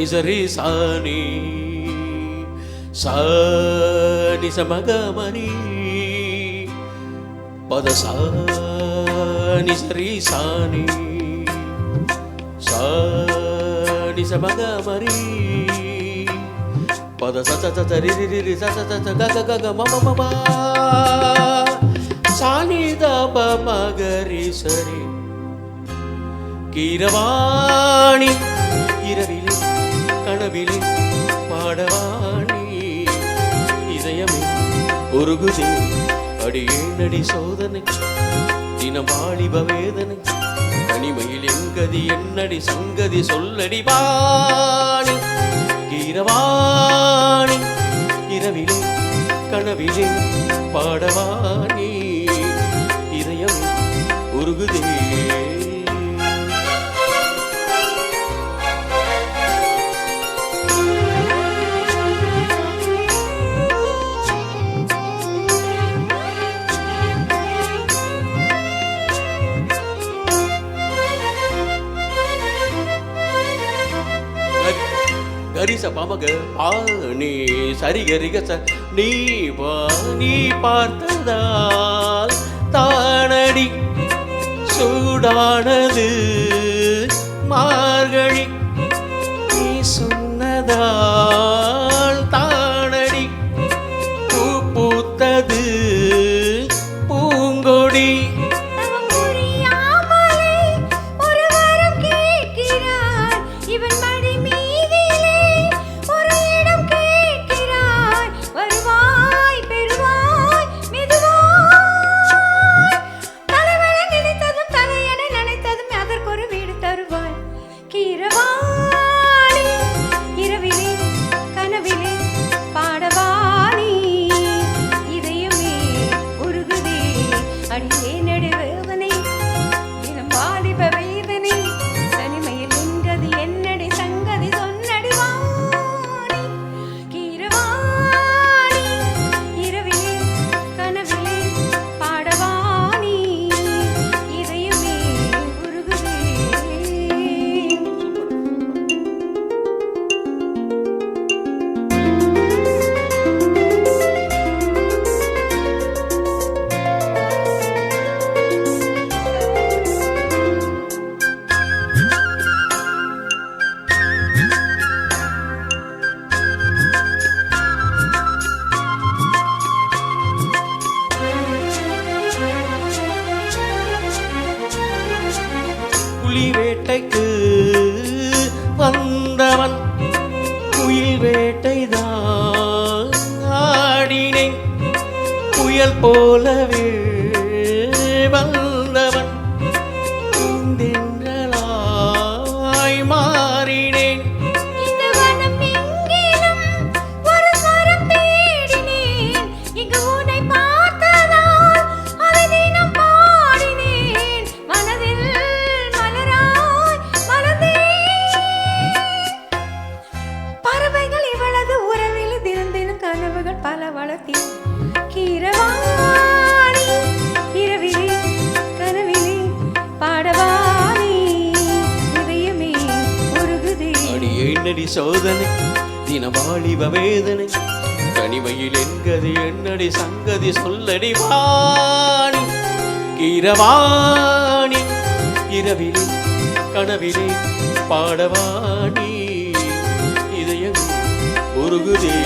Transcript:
சரி சாணி சாணி சமகமரி பத சாணி சரி சாணி சாணி சமகமரி பத சரி க மம சாணி தப மகரி சரி கீரவாணி இரவிலே கனவிலே பாடவாணி இதயமே உருகுதே அடியேனடி சோதனை தினம் வாலிப வேதனை தனிமையில் எங்கதி என்னடி சங்கதி சொல்லடி வாணி கீரவாணி இரவிலே கனவிலே பாடவாணி இதயம் உருகுதே கரிச பமக பாணி சரி கரிகச நீ வாணி பார்த்ததால் தானடி சூடானது மார்கழி நீ சொன்னதால் தானடி பூ பூத்தது பூங்கொடி புலி வேட்டைக்கு வந்தவன் குயில் வேட்டைதான் ஆடினேன் புயல் போலவே வந்தவன் பூந்தென்றலாய் மாறினேன் பல வளர்த்தி கீரவாணி இரவிலே கனவிலே பாடவாணி இதயமே உருகுதே அடியேனடி சோதனை தினவாலிப வேதனை தனிமையில் என்கதி என்னடி சங்கதி சொல்லடி வாணி கீரவாணி இரவிலே கனவிலே பாடவாணி இதயம் உருகுதே